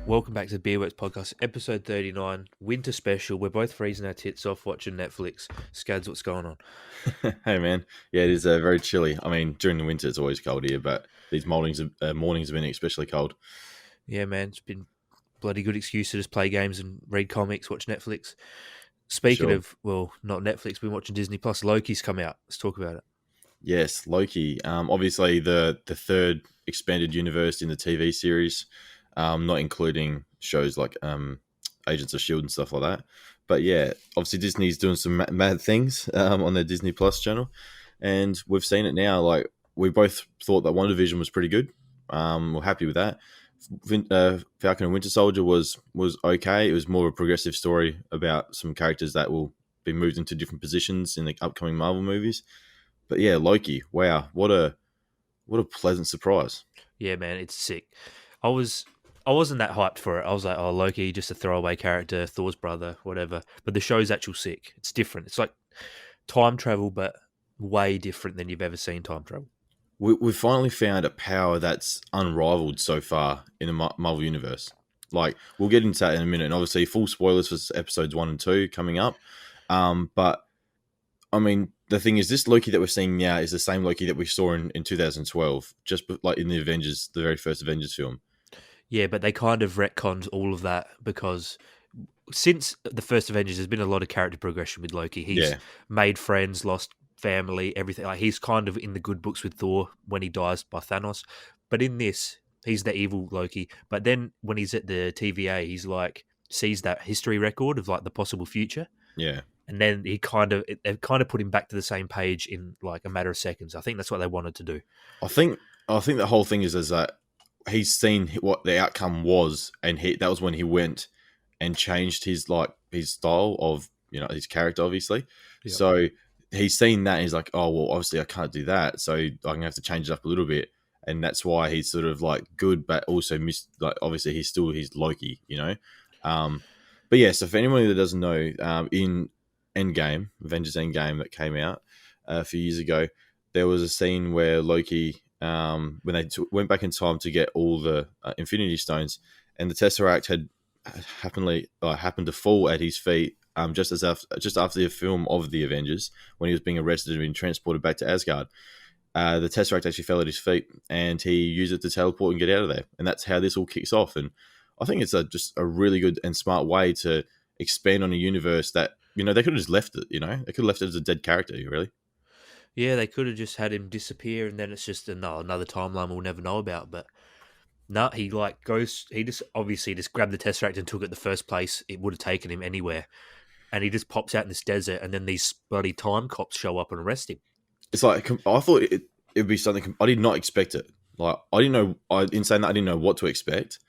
Welcome back to the Beardworks Podcast, episode 39, winter special. We're both freezing our tits off watching Netflix. Scads, what's going on? Hey man, yeah, it is very chilly. I mean, during the winter it's always cold here, but these mornings have been especially cold. Yeah, man, it's been bloody good excuse to just play games and read comics, watch Netflix. Speaking Sure. of, well, not Netflix, we've been watching Disney Plus. Loki's come out. Let's talk about it. Yes, Loki. Obviously the third expanded universe in the TV series, not including shows like Agents of Shield and stuff like that. But yeah, obviously Disney's doing some mad things on their Disney Plus channel, and we've seen it now. Like we both thought that WandaVision was pretty good. We're happy with that. Falcon and Winter Soldier was okay. It was more of a progressive story about some characters that will be moved into different positions in the upcoming Marvel movies. But yeah, Loki, wow, what a pleasant surprise. Yeah, man, it's sick. I wasn't that hyped for it. I was like, oh, Loki, just a throwaway character, Thor's brother, whatever. But the show's actual sick. It's different. It's like time travel, but way different than you've ever seen time travel. We've finally found a power that's unrivaled so far in the Marvel Universe. Like, we'll get into that in a minute. And obviously, full spoilers for episodes 1 and 2 coming up. But, I mean, the thing is, this Loki that we're seeing now is the same Loki that we saw in 2012, just like in the Avengers, the very first Avengers film. Yeah, but they kind of retconned all of that because since the first Avengers, there's been a lot of character progression with Loki. He's made friends, lost family, everything. Like he's kind of in the good books with Thor when he dies by Thanos. But in this, he's the evil Loki. But then when he's at the TVA, he's like sees that history record of like the possible future. Yeah. And then they've kind of put him back to the same page in like a matter of seconds. I think that's what they wanted to do. I think the whole thing is that he's seen what the outcome was, and that was when he went and changed his style of his character, obviously. Yep. So he's seen that and he's like, oh well, obviously I can't do that, so I'm gonna have to change it up a little bit, and that's why he's sort of like good, but also obviously he's Loki, But yeah, so for anyone that doesn't know, in Endgame, Avengers Endgame that came out a few years ago, there was a scene where Loki, when they went back in time to get all the Infinity Stones, and the Tesseract had happened to fall at his feet just after the film of the Avengers, when he was being arrested and being transported back to Asgard. The Tesseract actually fell at his feet, and he used it to teleport and get out of there, and that's how this all kicks off. And I think it's just a really good and smart way to expand on a universe that they could have just left it. They could have left it as a dead character, really. Yeah, they could have just had him disappear, and then it's just another timeline we'll never know about. But no, he just obviously just grabbed the Tesseract and took it the first place it would have taken him anywhere. And he just pops out in this desert, and then these bloody time cops show up and arrest him. It's like, I thought it'd be something, I did not expect it. Like, I didn't know, in saying that, I didn't know what to expect.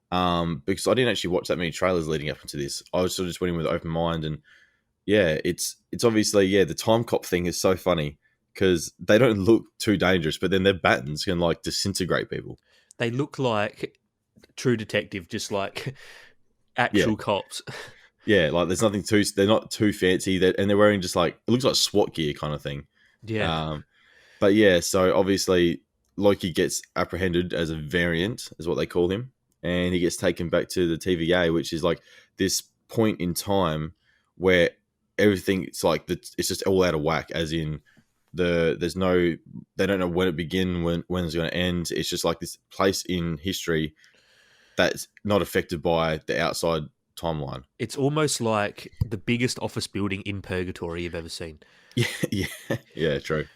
Because I didn't actually watch that many trailers leading up into this. I was sort of just went in with an open mind, and yeah, it's obviously, the time cop thing is so funny because they don't look too dangerous, but then their batons can like disintegrate people. They look like True Detective, just like actual cops. Yeah, like there's nothing they're not too fancy, and they're wearing just like, it looks like SWAT gear kind of thing. Yeah. But yeah, so obviously Loki gets apprehended as a variant, is what they call him, and he gets taken back to the TVA, which is like this point in time where everything, it's like it's just all out of whack, as in they don't know when it begin, when it's going to end. It's just like this place in history that's not affected by the outside timeline. It's almost like the biggest office building in purgatory you've ever seen. Yeah, true.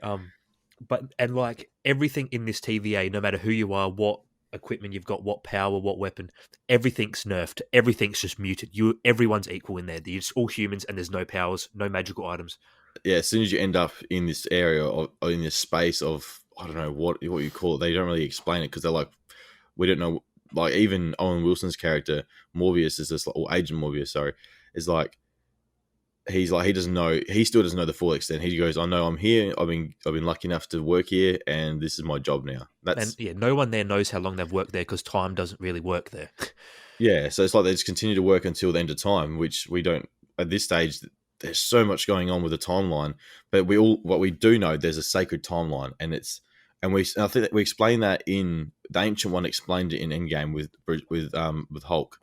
But like everything in this TVA, no matter who you are, what equipment you've got, what power, what weapon, everything's nerfed. Everything's just muted. Everyone's equal in there. You're just all humans, and there's no powers, no magical items. Yeah, as soon as you end up in this area or in this space of, I don't know what you call it, they don't really explain it because they're like, we don't know. Like even Owen Wilson's character Morbius is this, or Agent Morbius, sorry, is like, he doesn't know. He still doesn't know the full extent. He goes, I know I'm here. I've been lucky enough to work here, and this is my job now. No one there knows how long they've worked there because time doesn't really work there. Yeah, so it's like they just continue to work until the end of time, which we don't at this stage. There's so much going on with the timeline, but what we do know, there's a sacred timeline, and I think that we explain that in the Ancient One explained it in Endgame with Hulk.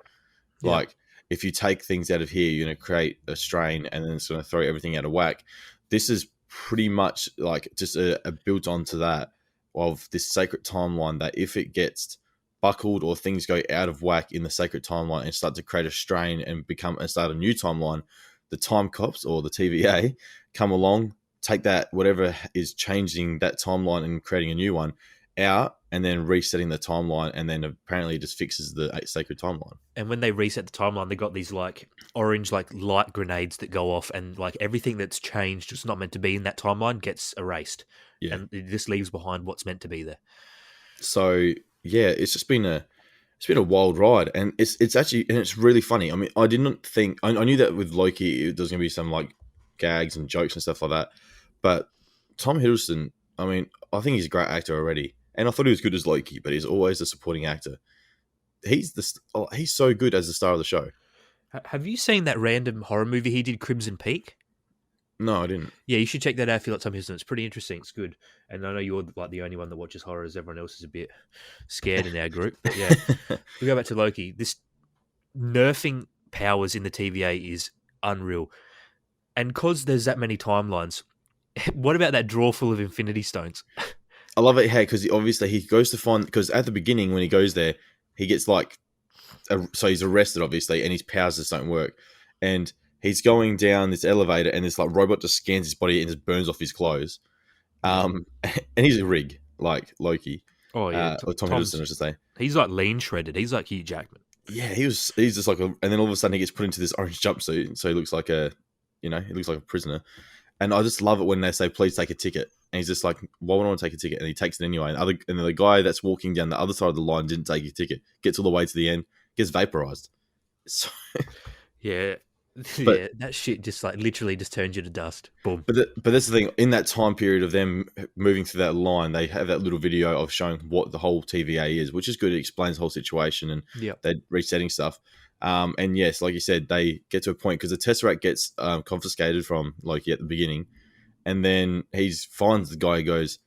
Yeah. Like, if you take things out of here, you're going to create a strain, and then it's going to throw everything out of whack. This is pretty much like just a built onto that of this sacred timeline, that if it gets buckled or things go out of whack in the sacred timeline and start to create a strain and start a new timeline, the time cops or the TVA come along, take that whatever is changing that timeline and creating a new one out, and then resetting the timeline, and then apparently it just fixes the sacred timeline. And when they reset the timeline, they got these like orange like light grenades that go off, and like everything that's changed, it's not meant to be in that timeline, gets erased. Yeah. And it just leaves behind what's meant to be there. So yeah, it's been a wild ride, and it's actually, and it's really funny. I mean, I didn't think, I knew that with Loki there's going to be some like gags and jokes and stuff like that, but Tom Hiddleston, I mean, I think he's a great actor already, and I thought he was good as Loki, but he's always a supporting actor. He's so good as the star of the show. Have you seen that random horror movie he did, Crimson Peak? No, I didn't. Yeah, you should check that out if you like Tom Hiddleston. It's pretty interesting. It's good. And I know you're like the only one that watches horrors. Everyone else is a bit scared in our group. But yeah, we go back to Loki. This nerfing powers in the TVA is unreal. And because there's that many timelines, what about that drawer full of Infinity Stones? I love it, because obviously he goes to find, because at the beginning when he goes there, he gets like, so he's arrested obviously, and his powers just don't work. And he's going down this elevator, and this like robot just scans his body and just burns off his clothes. And he's a rig, like Loki. Oh yeah, or Tom Hiddleston, I should say. He's like lean shredded. He's like Hugh Jackman. Yeah, he's just like, and then all of a sudden he gets put into this orange jumpsuit, so he looks like he looks like a prisoner. And I just love it when they say, "Please take a ticket," and he's just like, "Why would I want to take a ticket?" And he takes it anyway. And the guy that's walking down the other side of the line didn't take a ticket. Gets all the way to the end, gets vaporized. So, yeah. Yeah, that shit just like literally just turns you to dust. Boom. But that's the thing. In that time period of them moving through that line, they have that little video of showing what the whole TVA is, which is good. It explains the whole situation, and they're resetting stuff. And yes, like you said, they get to a point because the Tesseract gets confiscated from Loki at the beginning, and then he finds the guy who goes,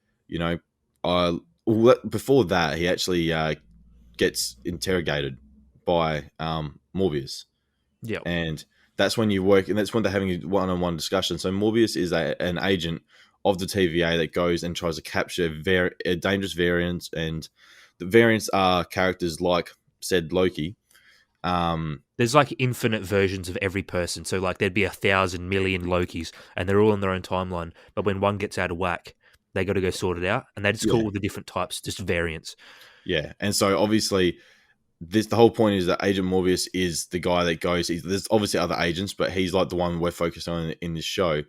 before that, he actually gets interrogated by Morbius. Yeah. And that's when you work, and that's when they're having a one-on-one discussion. So Morbius is an agent of the TVA that goes and tries to capture dangerous variants, and the variants are characters like said Loki. There's like infinite versions of every person, so like there'd be 1,000 million Lokis, and they're all in their own timeline. But when one gets out of whack, they got to go sort it out, and they just call all the different types just variants. Yeah, and so obviously, the whole point is that Agent Morbius is the guy that goes. There's obviously other agents, but he's like the one we're focused on in this show.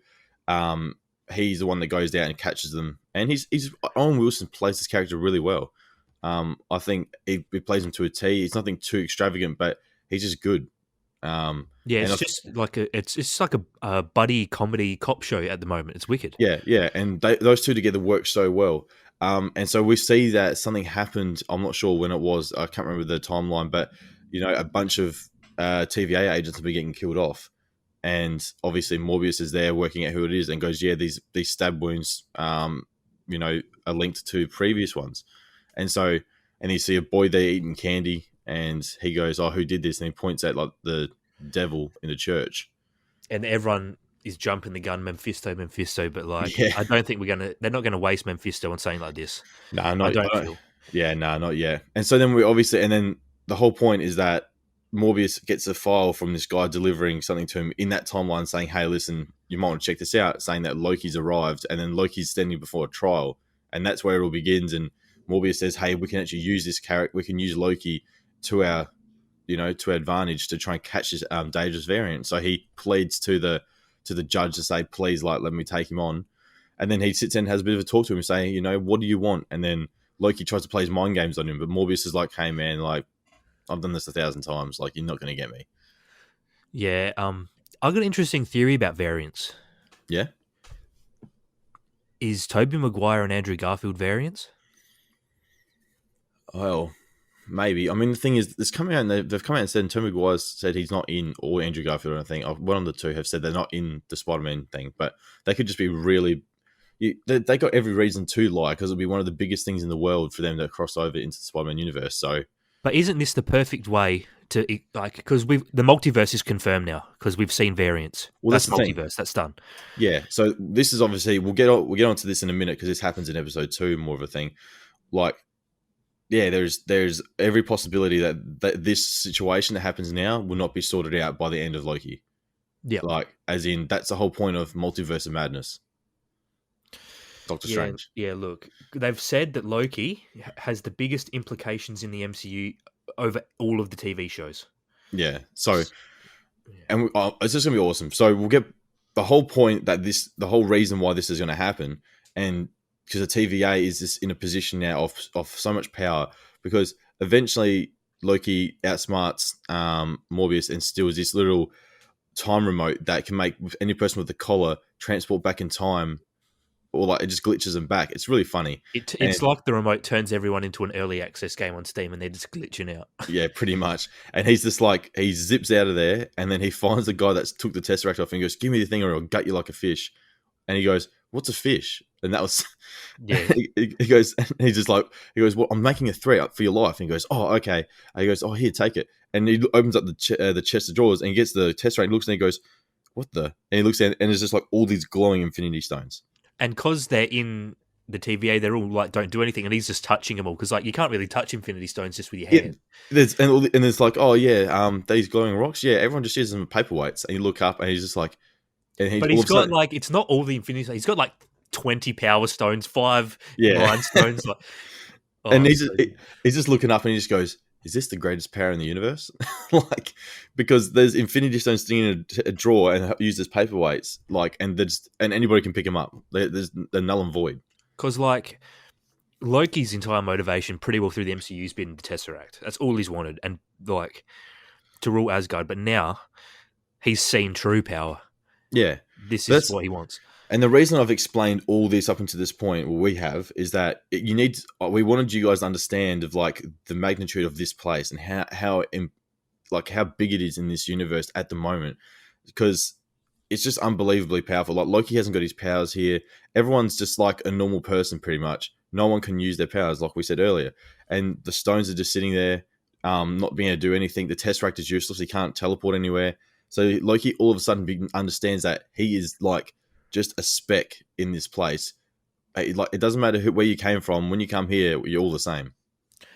He's the one that goes down and catches them, and he's Owen Wilson plays this character really well. I think he plays him to a T. It's nothing too extravagant, but he's just good. It's just like a buddy comedy cop show at the moment. It's wicked. Yeah, and those two together work so well. And so we see that something happened. I'm not sure when it was. I can't remember the timeline, but a bunch of TVA agents have been getting killed off, and obviously Morbius is there working out who it is, and goes, "Yeah, these stab wounds, are linked to previous ones." And so, and you see a boy there eating candy, and he goes, "Oh, who did this?" And he points at like the devil in the church, and everyone is jumping the gun, Mephisto, but like, I don't think they're not gonna waste Mephisto on something like this. No, not yet. And so then and then the whole point is that Morbius gets a file from this guy delivering something to him in that timeline saying, "Hey, listen, you might want to check this out," saying that Loki's arrived, and then Loki's standing before a trial, and that's where it all begins. And Morbius says, "Hey, we can actually use this character, we can use Loki to our advantage to try and catch this dangerous variant." So he pleads to the judge to say, "Please, like, let me take him on." And then he sits and has a bit of a talk to him, saying, "What do you want?" And then Loki tries to play his mind games on him, but Morbius is like, "Hey, man, like, I've done this 1,000 times. Like, you're not going to get me." Yeah. I've got an interesting theory about variants. Yeah. Is Tobey Maguire and Andrew Garfield variants? Well, maybe. I mean, the thing is, they've come out and said, and Tobey Maguire said he's not in, or Andrew Garfield, I think. One of the two have said they're not in the Spider-Man thing, but they could just be really they got every reason to lie because it'll be one of the biggest things in the world for them to cross over into the Spider-Man universe. So, but isn't this the perfect way to because the multiverse is confirmed now because we've seen variants. Well, that's that's the multiverse. thing. That's done. Yeah. So this is obviously we'll get onto this in a minute because this happens in episode 2, more of a thing. Like, yeah, there's every possibility that this situation that happens now will not be sorted out by the end of Loki. Yeah, like as in that's the whole point of Multiverse of Madness. Doctor Strange. Yeah, look, they've said that Loki has the biggest implications in the MCU over all of the TV shows. Yeah. So, and it's just gonna be awesome. So we'll get the whole point that the whole reason why this is going to happen, and because the TVA is just in a position now of so much power, because eventually Loki outsmarts Morbius and steals this little time remote that can make any person with the collar transport back in time, or like it just glitches them back. It's really funny. It's like the remote turns everyone into an early access game on Steam and they're just glitching out. Yeah, pretty much. And he's just like, he zips out of there and then he finds the guy that's took the Tesseract off and goes, give me the thing or I'll gut you like a fish. And he goes, what's a fish? And that was, yeah. he goes, well, I'm making a threat up for your life. And he goes, oh, okay. And he goes, oh, here, take it. And he opens up the chest of drawers and he gets the Tesseract, looks and he goes, what the? And he looks at it and there's just like all these glowing Infinity Stones. And because they're in the TVA, they're all like, don't do anything. And he's just touching them all because like you can't really touch Infinity Stones just with your hand. Yeah, and it's like, oh, yeah, these glowing rocks. Yeah, everyone just uses them as paperweights. And you look up and he's just like, but he's got like, it's not all the Infinity Stones. He's got like 20 Power Stones, 5 Mind Stones. Like, and he's just looking up and he just goes, is this the greatest power in the universe? Like, because there's Infinity Stones sitting in a drawer and used as paperweights, like, and anybody can pick them up. They're null and void. Because like Loki's entire motivation, pretty well through the MCU, has been the Tesseract. That's all he's wanted, and like to rule Asgard. But now he's seen true power. Yeah, this is what he wants. And the reason I've explained all this up until this point, is that we wanted you guys to understand of like the magnitude of this place and how big it is in this universe at the moment, because it's just unbelievably powerful. Like Loki hasn't got his powers here. Everyone's just like a normal person, pretty much. No one can use their powers, like we said earlier. And the stones are just sitting there, not being able to do anything. The Tesseract is useless. He can't teleport anywhere. So Loki all of a sudden understands that he is like just a speck in this place. Like it doesn't matter where you came from. When you come here, you're all the same.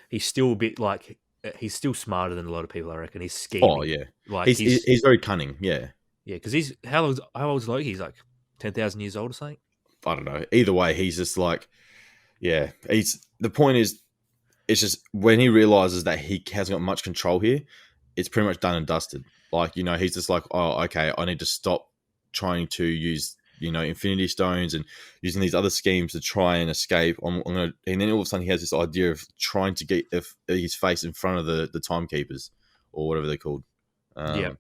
He's still a bit like he's still smarter than a lot of people, I reckon. He's scheming. Oh yeah, like he's very cunning. Yeah, yeah. Because he's how old is Loki? He's like 10,000 years old or something. I don't know. Either way, he's just like, yeah. The point is, it's just when he realizes that he hasn't got much control here, it's pretty much done and dusted. Like, you know, he's just like, oh, okay, I need to stop trying to use, you know, Infinity Stones and using these other schemes to try and escape. And then all of a sudden he has this idea of trying to get his face in front of the timekeepers or whatever they're called. Yeah.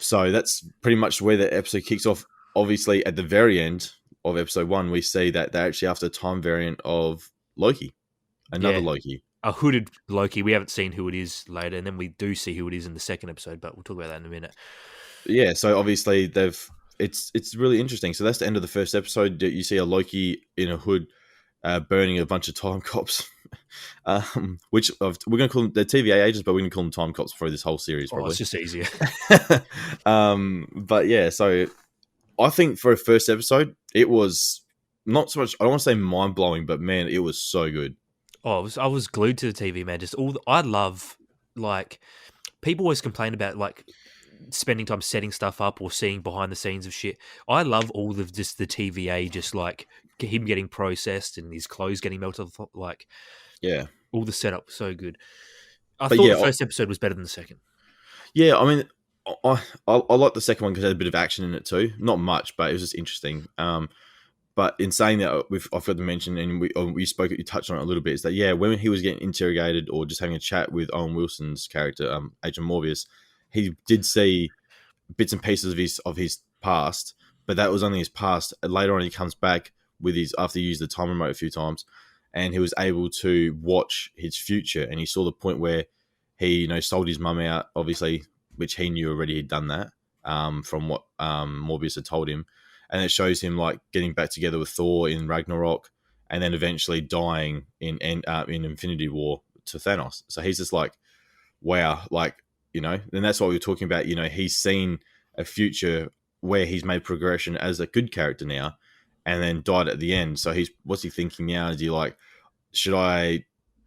So that's pretty much where the episode kicks off. Obviously, at the very end of episode 1, we see that they're actually after a time variant of Loki, another Loki. A hooded Loki. We haven't seen who it is later, and then we do see who it is in the second episode, but we'll talk about that in a minute. Yeah, so obviously it's really interesting. So that's the end of the first episode. You see a Loki in a hood burning a bunch of time cops, which we're going to call them the TVA agents, but we're going to call them time cops for this whole series. Probably. It's just easier. But yeah, so I think for a first episode, it was not so much. I don't want to say mind blowing, but man, it was so good. Oh, I was glued to the TV, man. Just I love, like, people always complain about, like, spending time setting stuff up or seeing behind the scenes of shit. I love all of just the TVA, just, like, him getting processed and his clothes getting melted, like, yeah. All the setup was so good. I thought the first episode was better than the second. Yeah, I mean, I like the second one because it had a bit of action in it too. Not much, but it was just interesting. But in saying that, I forgot to mention, and you touched on it a little bit, is that, yeah, when he was getting interrogated or just having a chat with Owen Wilson's character, Agent Morbius, he did see bits and pieces of his past, but that was only his past. Later on, he comes back after he used the time remote a few times, and he was able to watch his future, and he saw the point where he, you know, sold his mum out, obviously, which he knew already he'd done that, from what Morbius had told him. and it shows him like getting back together with Thor in Ragnarok, and then eventually dying in Infinity War to Thanos. So he's just like, wow, like, you know, and that's what we were talking about. You know, he's seen a future where he's made progression as a good character now, and then died at the end. So what's he thinking now? Is he like, should I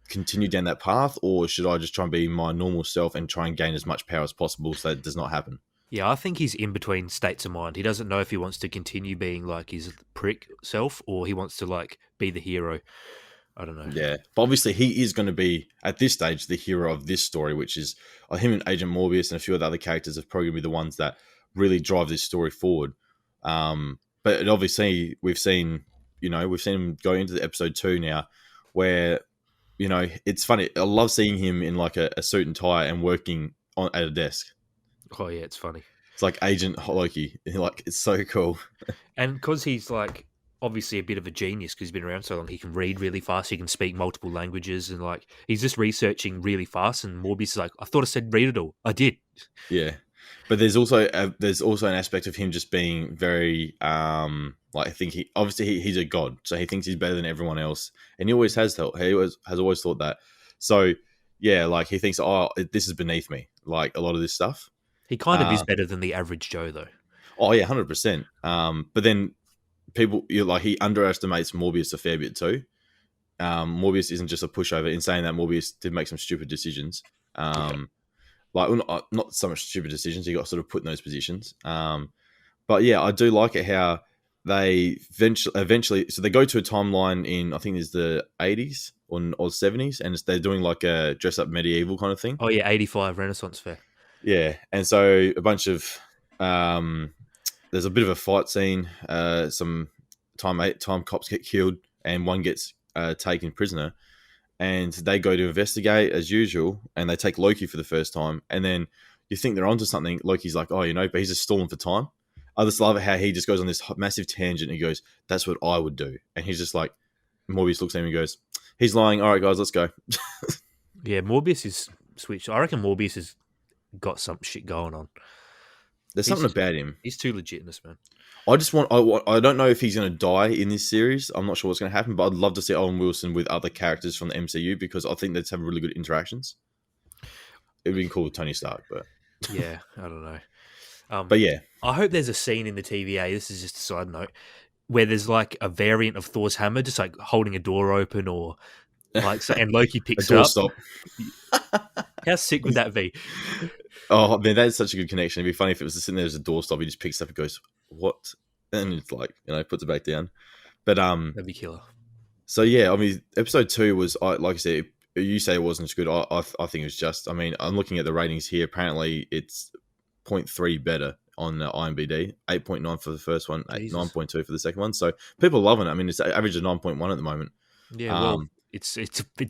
continue down that path, or should I just try and be my normal self and try and gain as much power as possible so that it does not happen? Yeah, I think he's in between states of mind. He doesn't know if he wants to continue being like his prick self or he wants to like be the hero. I don't know. Yeah, but obviously he is going to be at this stage the hero of this story, which is him and Agent Morbius and a few of the other characters are probably going to be the ones that really drive this story forward. But obviously we've seen him go into the episode 2 now, where, you know, it's funny. I love seeing him in like a suit and tie and working at a desk. Oh yeah, it's funny. It's like Agent Loki. Like, it's so cool. And because he's like obviously a bit of a genius because he's been around so long, he can read really fast. He can speak multiple languages, and like he's just researching really fast. And Morbius is like, I thought I said read it all. I did. Yeah, but there's also an aspect of him just being very like, I think he's a god, so he thinks he's better than everyone else, and he always has always thought that. So yeah, like he thinks, oh, this is beneath me. Like a lot of this stuff. He kind of is better than the average Joe, though. Oh yeah, 100%. But then he underestimates Morbius a fair bit too. Morbius isn't just a pushover. In saying that, Morbius did make some stupid decisions. Like, not so much stupid decisions. He got sort of put in those positions. But yeah, I do like it how they eventually. So they go to a timeline in, I think it's the 80s or 70s, and they're doing like a dress up medieval kind of thing. Oh yeah, 85 Renaissance Fair. Yeah, and so a bunch of there's a bit of a fight scene. Some time cops get killed, and one gets taken prisoner, and they go to investigate as usual, and they take Loki for the first time, and then you think they're onto something. Loki's like, oh, you know, but he's just stalling for time. I just love how he just goes on this massive tangent, and he goes, that's what I would do, and he's just like, Morbius looks at him and goes, he's lying. All right, guys, let's go. Yeah, Morbius is switched. I reckon Morbius has got some shit going on. There's something about him. He's too legit in this, man. I don't know if he's going to die in this series. I'm not sure what's going to happen, but I'd love to see Owen Wilson with other characters from the MCU because I think they'd have really good interactions. It would be cool with Tony Stark, but yeah, I don't know. But yeah, I hope there's a scene in the TVA. This is just a side note where there's like a variant of Thor's hammer, just like holding a door open, or like, so, and Loki picks it up. Stop. How sick would that be? Oh man, that's such a good connection. It'd be funny if it was sitting there as a doorstop. He just picks it up and goes, "What?" And it's like, you know, puts it back down. But that'd be killer. So yeah, I mean, episode 2 was, like I said, you say it wasn't as good. I think it was just. I mean, I'm looking at the ratings here. Apparently, it's 0.3 better on IMDb, 8.9 for the first one, 9.2 for the second one. So people are loving it. I mean, it's an average of 9.1 at the moment. Yeah, well, it's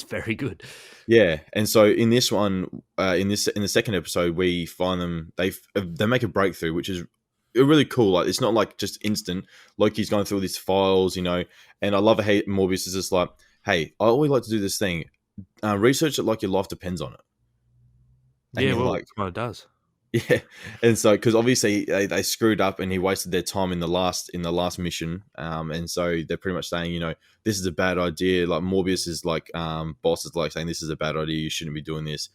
very good. Yeah, and so in this one, in the second episode, we find them. They make a breakthrough, which is really cool. Like, it's not like just instant. Loki's going through all these files, you know, and I love how Morbius is just like, "Hey, I always like to do this thing. Research it like your life depends on it." And yeah, well, like, it kind of does. Yeah, and so because obviously they screwed up and he wasted their time in the last mission, and so they're pretty much saying, you know, this is a bad idea. Like Morbius is like, boss is like saying this is a bad idea. You shouldn't be doing this,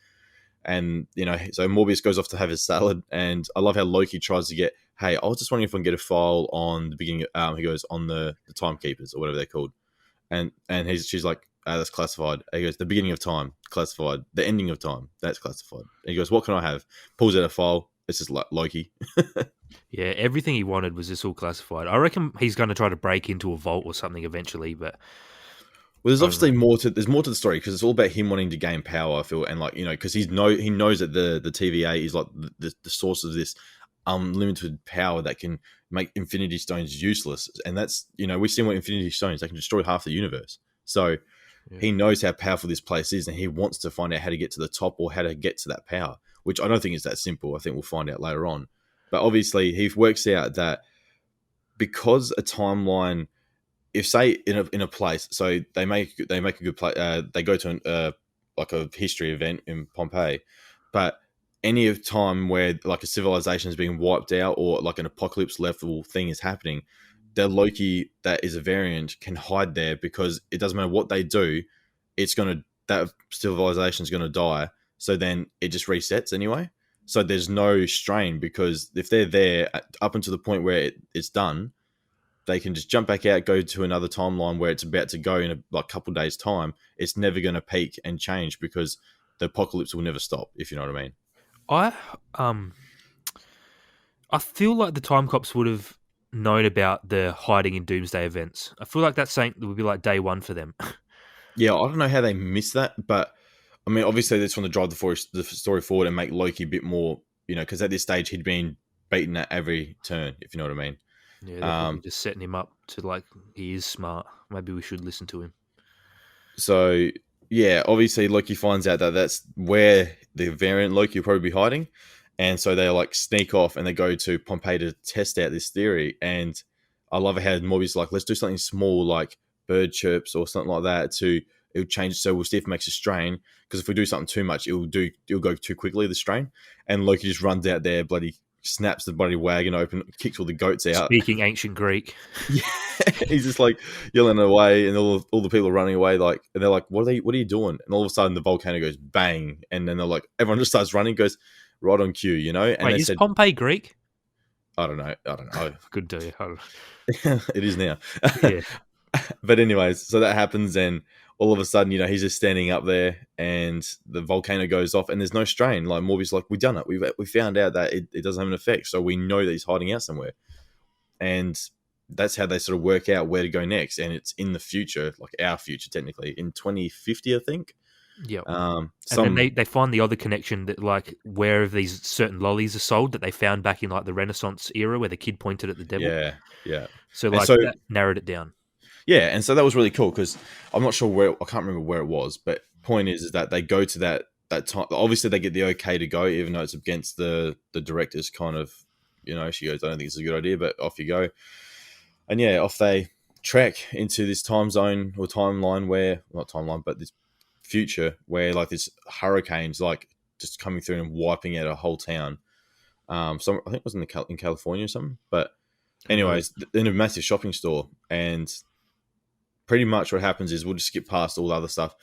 and you know, so Morbius goes off to have his salad, and I love how Loki tries to get, hey, I was just wondering if I can get a file on the beginning. He goes on the timekeepers or whatever they're called, and she's like, that's classified. He goes, the beginning of time, classified. The ending of time, that's classified. And he goes, what can I have? Pulls out a file. It's just like Loki. Yeah, everything he wanted was just all classified. I reckon he's going to try to break into a vault or something eventually, but... Well, there's obviously more to the story because it's all about him wanting to gain power, I feel, and like, you know, because he knows that the TVA is like the source of this unlimited power that can make Infinity Stones useless. And that's, you know, we've seen what Infinity Stones, they can destroy half the universe. So... Yeah. He knows how powerful this place is, and he wants to find out how to get to the top or how to get to that power, which I don't think is that simple. I think we'll find out later on. But obviously, he works out that because a timeline, if say in a place, so they make a good place, they go to like a history event in Pompeii, but any of time where like a civilization is being wiped out or like an apocalypse level thing is happening, the Loki that is a variant can hide there because it doesn't matter what they do, that civilization is gonna die. So then it just resets anyway. So there's no strain because if they're there up until the point where it's done, they can just jump back out, go to another timeline where it's about to go in a couple of days' time. It's never going to peak and change because the apocalypse will never stop, if you know what I mean. I feel like the time cops would have known about the hiding in Doomsday events. I feel like that's something that would be like day one for them. Yeah, I don't know how they missed that, but I mean, obviously they just want to drive the story forward and make Loki a bit more, because at this stage he'd been beaten at every turn, if you know what I mean. Yeah, they're probably just setting him up to like, he is smart. Maybe we should listen to him. So, yeah, obviously Loki finds out that that's where the variant Loki will probably be hiding. And so they like sneak off and they go to Pompeii to test out this theory. And I love how Morbius like, let's do something small like bird chirps or something like that it'll change. So we'll see if it makes a strain. Because if we do something too much, it'll go too quickly, the strain. And Loki just runs out there, bloody snaps the bloody wagon open, kicks all the goats out. Speaking ancient Greek. Yeah, he's just like yelling away, and all the people are running away. Like, and they're like, "What are you doing?" And all of a sudden, the volcano goes bang, and then they're like, everyone just starts running, goes right on cue, And wait, is Pompeii Greek? I don't know. Good day. It is now. Yeah. But anyways, so that happens, and all of a sudden, he's just standing up there, and the volcano goes off, and there's no strain. Like Morbius, like, we've done it. We found out that it doesn't have an effect, so we know that he's hiding out somewhere, and that's how they sort of work out where to go next. And it's in the future, like our future, technically in 2050, I think. Yeah. And then they find the other connection that like where these certain lollies are sold that they found back in like the Renaissance era where the kid pointed at the devil. Yeah. So that narrowed it down. Yeah, and so that was really cool because I'm not sure I can't remember where it was, but point is that they go to that time. Obviously, they get the okay to go, even though it's against the director's kind of, she goes, I don't think it's a good idea, but off you go. And yeah, off they trek into this time zone or timeline but this future where like this hurricane's like just coming through and wiping out a whole town. So I think it was in California or something, but anyways, in a massive shopping store. And pretty much what happens is we'll just skip past all the other stuff.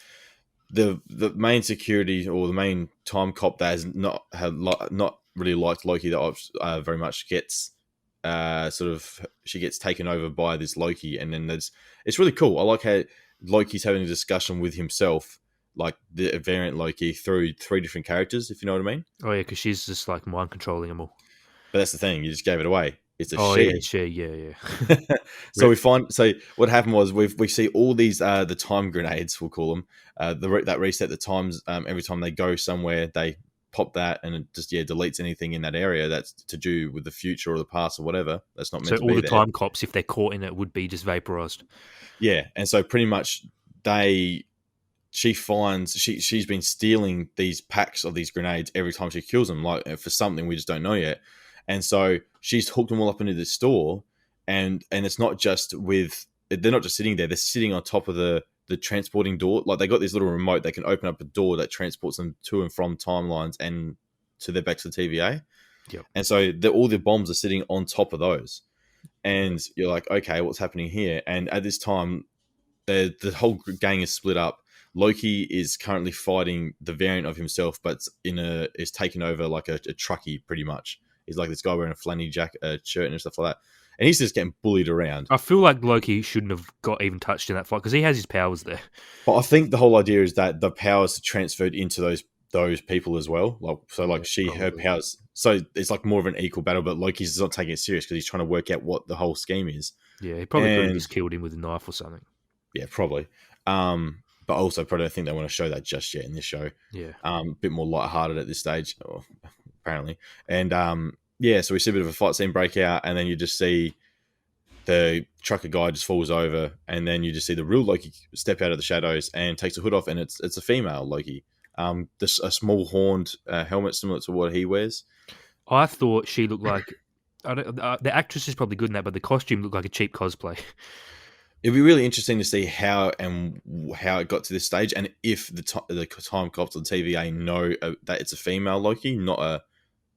The main security or the main time cop that has not really liked Loki that very much gets she gets taken over by this Loki, and then it's really cool. I like how Loki's having a discussion with himself, like the variant Loki, through 3 different characters, if you know what I mean. Oh yeah, because she's just like mind controlling them all. But that's the thing, you just gave it away. It's she. Yeah. So what happened was we see all these the time grenades, we'll call them, that reset the times. Every time they go somewhere, they pop that, and it just deletes anything in that area that's to do with the future or the past or whatever. That's not meant to be there. So all the time cops, if they're caught in it, would be just vaporized. Yeah, and so pretty much she finds she's been stealing these packs of these grenades every time she kills them, like for something we just don't know yet. And so she's hooked them all up into this store, and it's not just they're not just sitting there; they're sitting on top of the transporting door. Like they got this little remote that can open up a door that transports them to and from timelines and back to the TVA. Yep. And so all the bombs are sitting on top of those, and you're like, okay, what's happening here? And at this time, the whole gang is split up. Loki is currently fighting the variant of himself, but is taking over like a truckie pretty much. He's like this guy wearing a flanny jacket, shirt and stuff like that. And he's just getting bullied around. I feel like Loki shouldn't have got even touched in that fight because he has his powers there. But I think the whole idea is that the powers are transferred into those people as well. Her powers. So it's like more of an equal battle, but Loki's not taking it serious because he's trying to work out what the whole scheme is. Yeah, he probably could have just killed him with a knife or something. Yeah, probably. But also probably don't think they want to show that just yet in this show. Yeah. A bit more lighthearted at this stage, apparently. And so we see a bit of a fight scene break out, and then you just see the trucker guy just falls over, and then you just see the real Loki step out of the shadows and takes the hood off, and it's a female Loki. Just a small horned helmet similar to what he wears. I thought she looked like the actress is probably good in that, but the costume looked like a cheap cosplay. It'd be really interesting to see how it got to this stage, and if the time cops of the TVA know that it's a female Loki, not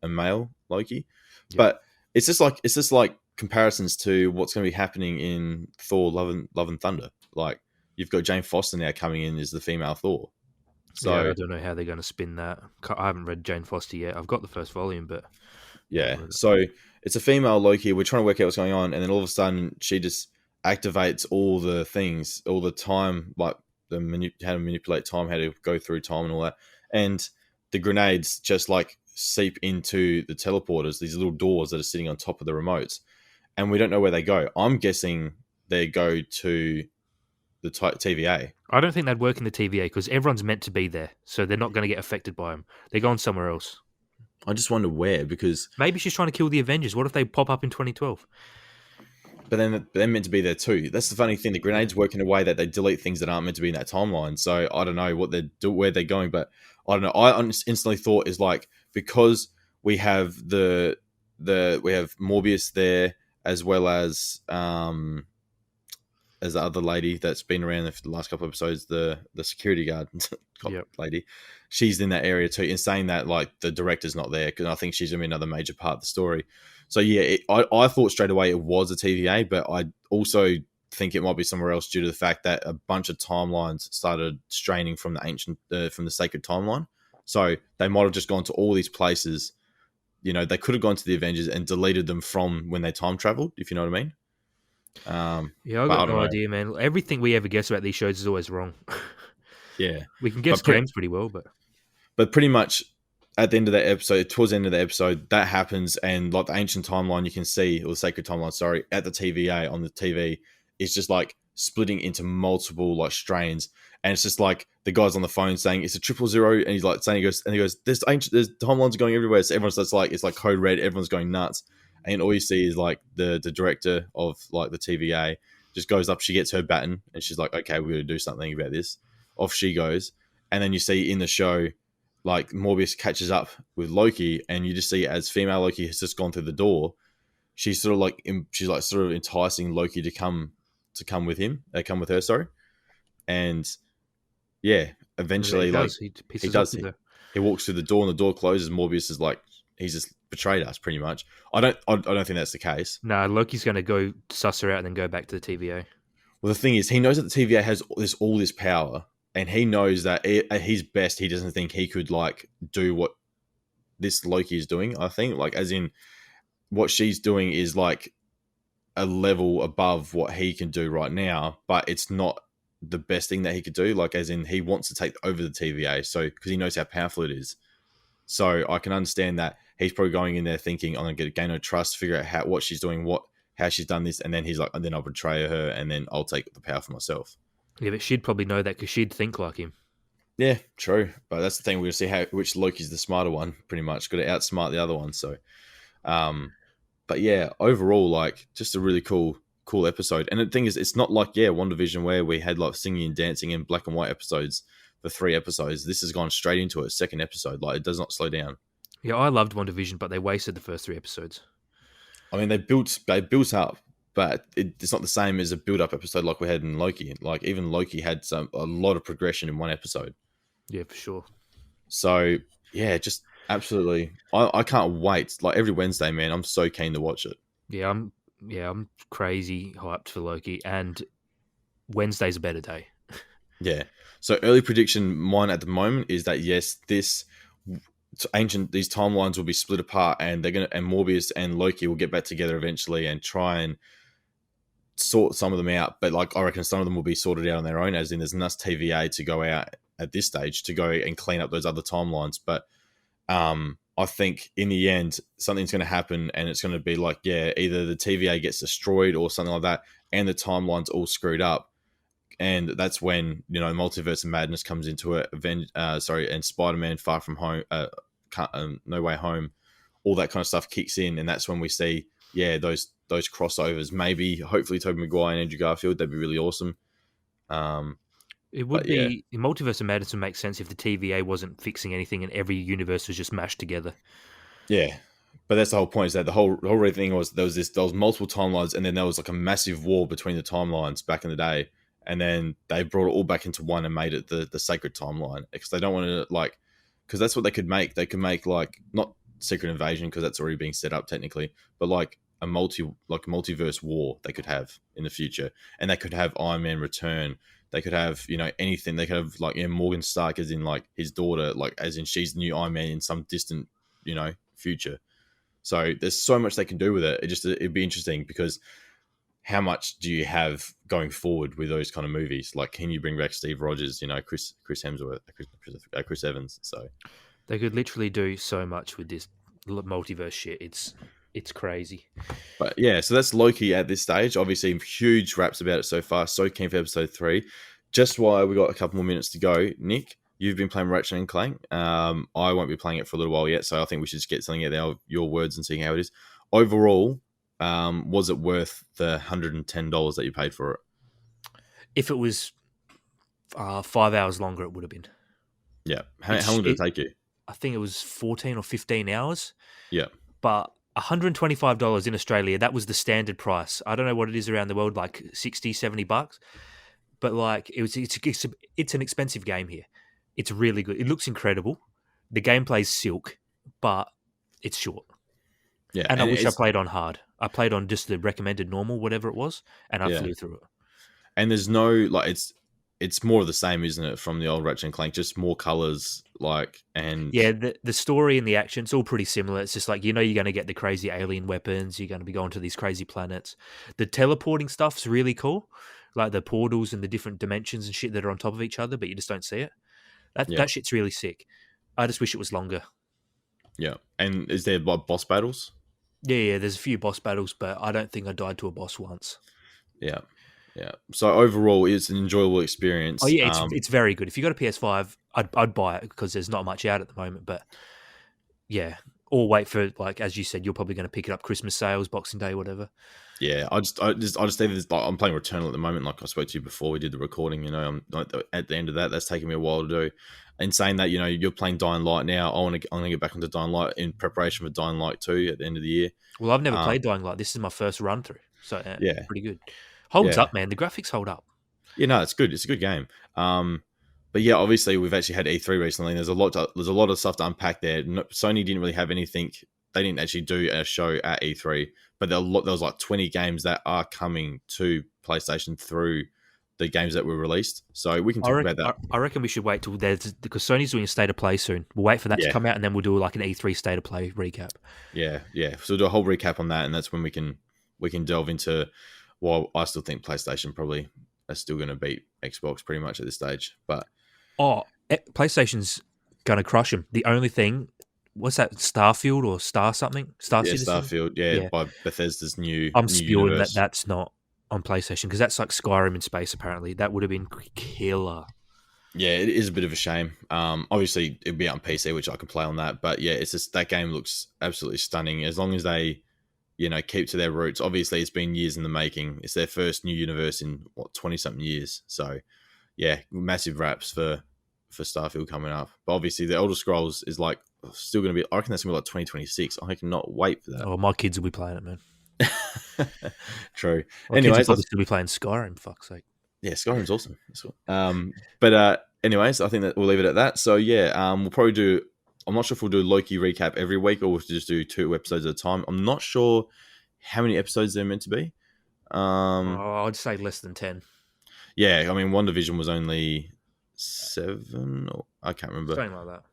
a male Loki. Yep. But it's just like comparisons to what's going to be happening in Thor: Love and Thunder. Like you've got Jane Foster now coming in as the female Thor. So yeah, I don't know how they're going to spin that. I haven't read Jane Foster yet. I've got the first volume, but yeah, so it's a female Loki. We're trying to work out what's going on, and then all of a sudden she just activates all the things, all the time, like how to manipulate time, how to go through time, and all that. And the grenades just like seep into the teleporters, these little doors that are sitting on top of the remotes, and we don't know where they go. I'm guessing they go to the TVA. I don't think they'd work in the TVA because everyone's meant to be there, so they're not going to get affected by them. They're going somewhere else. I just wonder where, because maybe she's trying to kill the Avengers. What if they pop up in 2012? But then they're meant to be there too. That's the funny thing. The grenades work in a way that they delete things that aren't meant to be in that timeline. So I don't know where they're going, but I don't know. I instantly thought is like, because we have we have Morbius there, as well as the other lady that's been around for the last couple of episodes, the security guard lady. She's in that area too. In saying that, like, the director's not there, because I think she's gonna be another major part of the story. So yeah, I thought straight away it was a TVA, but I also think it might be somewhere else due to the fact that a bunch of timelines started straining from the sacred timeline. So they might have just gone to all these places. You know, they could have gone to the Avengers and deleted them from when they time traveled, if you know what I mean. Yeah, I've got no idea, man. Everything we ever guess about these shows is always wrong. Yeah, we can guess James pretty well, but pretty much at the end of that episode, towards the end of the episode, that happens, and like the ancient timeline you can see, or the sacred timeline, sorry, at the TVA on the TV, is just like splitting into multiple like strains, and it's just like the guy's on the phone saying it's a 000, and he's like saying, he goes, there's timelines going everywhere, so everyone's just like, it's like code red, everyone's going nuts, and all you see is like the director of like the TVA just goes up, she gets her baton, and she's like, okay, we're gonna do something about this. Off she goes, and then you see in the show, like, Morbius catches up with Loki, and you just see as female Loki has just gone through the door, she's sort of enticing Loki to come with him. They come with her, sorry. And yeah, eventually, he walks through the door, and the door closes. Morbius is like, he's just betrayed us, pretty much. I don't think that's the case. No, Loki's going to go suss her out and then go back to the TVA. Well, the thing is, he knows that the TVA has all this power. And he knows that at his best, he doesn't think he could like do what this Loki is doing. I think, like, as in, what she's doing is like a level above what he can do right now, but it's not the best thing that he could do. Like, as in, he wants to take over the TVA, so because he knows how powerful it is. So I can understand that he's probably going in there thinking, I'm going to gain her trust, figure out what she's doing, how she's done this, and then he's like, and then I'll betray her, and then I'll take the power for myself. Yeah, but she'd probably know that because she'd think like him. Yeah, true. But that's the thing. We're going to see which Loki's the smarter one, pretty much. Got to outsmart the other one. So, but yeah, overall, like, just a really cool episode. And the thing is, it's not like, WandaVision, where we had like singing and dancing and black and white episodes for 3 episodes. This has gone straight into a second episode. Like, it does not slow down. Yeah, I loved WandaVision, but they wasted the first 3 episodes. I mean, they built up. But it's not the same as a build-up episode like we had in Loki. Like, even Loki had a lot of progression in one episode. Yeah, for sure. So, yeah, just absolutely. I can't wait. Like, every Wednesday, man, I'm so keen to watch it. Yeah, I'm crazy hyped for Loki, and Wednesday's a better day. Yeah. So, early prediction mine at the moment is that, yes, these timelines will be split apart, and and Morbius and Loki will get back together eventually and try and sort some of them out, but like, I reckon some of them will be sorted out on their own, as in there's enough TVA to go out at this stage to go and clean up those other timelines. But I think in the end something's going to happen, and it's going to be like, either the TVA gets destroyed or something like that, and the timeline's all screwed up, and that's when, you know, Multiverse of Madness comes into it. And Spider-Man Far From Home, No Way Home, all that kind of stuff kicks in, and that's when we see those crossovers. Maybe, hopefully, Tobey Maguire and Andrew Garfield. That'd be really awesome. It would be, in Multiverse of Madness would make sense if the TVA wasn't fixing anything and every universe was just mashed together. Yeah, But that's the whole point, is that the whole red thing was there was multiple timelines, and then there was like a massive war between the timelines back in the day, and then they brought it all back into one and made it the sacred timeline, because they don't want to because that's what they could make. They could make like not Secret Invasion, because that's already being set up technically, but like a multiverse war they could have in the future, and they could have Iron Man return. They could have anything. They could have Morgan Stark as in like his daughter, like as in she's the new Iron Man in some distant future. So there's so much they can do with it. It'd be interesting, because how much do you have going forward with those kind of movies? Like, can you bring back Steve Rogers, Chris Hemsworth, Chris Evans? So they could literally do so much with this multiverse shit. It's crazy. But yeah, so that's Loki at this stage. Obviously, huge raps about it so far. So keen for episode 3. Just while we got a couple more minutes to go, Nick, you've been playing Ratchet and Clank. I won't be playing it for a little while yet, so I think we should just get something out there of your words and see how it is. Overall, was it worth the $110 that you paid for it? If it was 5 hours longer, it would have been. Yeah. How long did it take you? I think it was 14 or 15 hours. Yeah. But $125 in Australia, that was the standard price. I don't know what it is around the world, like $60, $70. But like it's an expensive game here. It's really good. It looks incredible. The gameplay's silk, but it's short. Yeah, and I wish I played on hard. I played on just the recommended normal, whatever it was, and I flew through it. And there's no it's more of the same, isn't it, from the old Ratchet and Clank? Just more colors, and yeah, the story and the action, it's all pretty similar. It's just like you're going to get the crazy alien weapons. You're going to be going to these crazy planets. The teleporting stuff's really cool, like the portals and the different dimensions and shit that are on top of each other, but you just don't see it. That shit's really sick. I just wish it was longer. Yeah. And is there boss battles? Yeah, there's a few boss battles, but I don't think I died to a boss once. Yeah. So overall, it's an enjoyable experience. Oh yeah, it's very good. If you got a PS5, I'd buy it, because there's not much out at the moment. But yeah, or wait for, like as you said, you're probably going to pick it up Christmas sales, Boxing Day, whatever. Yeah, I just think this, I'm playing Returnal at the moment. Like I spoke to you before we did the recording. I'm at the end of that. That's taking me a while to do. And saying that, you're playing Dying Light now. I'm gonna get back into Dying Light in preparation for Dying Light 2 at the end of the year. Well, I've never played Dying Light. This is my first run through, so yeah, pretty good. Holds up, man. The graphics hold up. Yeah, no, it's good. It's a good game. But yeah, obviously we've actually had E3 recently. There's a lot of stuff to unpack there. Sony didn't really have anything. They didn't actually do a show at E3, but there was like 20 games that are coming to PlayStation through the games that were released. So we can talk about that. I reckon we should wait till because Sony's doing a State of Play soon. We'll wait for that to come out, and then we'll do like an E3 State of Play recap. Yeah. So we'll do a whole recap on that, and that's when we can delve into. Well, I still think PlayStation probably are still going to beat Xbox pretty much at this stage, but PlayStation's going to crush them. The only thing, what's that? Starfield or Star something? Star Citizen? Starfield, by Bethesda's new. I'm spewing that's not on PlayStation, because that's like Skyrim in space. Apparently, that would have been killer. Yeah, it is a bit of a shame. Obviously, it'd be out on PC, which I can play on that. But yeah, it's just that game looks absolutely stunning. As long as they, keep to their roots. Obviously, it's been years in the making. It's their first new universe in 20-something years. So yeah, massive raps for Starfield coming up. But obviously, the Elder Scrolls is like still going to be. I reckon that's going to be like 2026. I cannot wait for that. Oh, my kids will be playing it, man. True. Anyways, kids will probably still be playing Skyrim. Fuck's sake. Yeah, Skyrim's awesome. But anyways, I think that we'll leave it at that. So yeah, we'll probably do. I'm not sure if we'll do a Loki recap every week, or we'll just do 2 episodes at a time. I'm not sure how many episodes they're meant to be. I'd say less than 10. Yeah, I mean, WandaVision was only 7, or I can't remember. Something like that.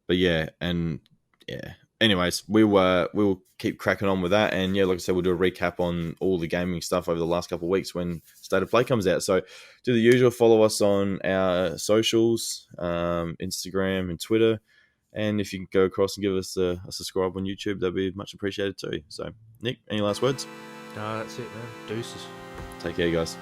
But yeah, and yeah. Anyways, we'll keep cracking on with that, and yeah, like I said, we'll do a recap on all the gaming stuff over the last couple of weeks when State of Play comes out. So do the usual, follow us on our socials, Instagram and Twitter, and if you can go across and give us a subscribe on YouTube, that'd be much appreciated too. So Nick, any last words? No, that's it, man. Deuces. Take care, guys.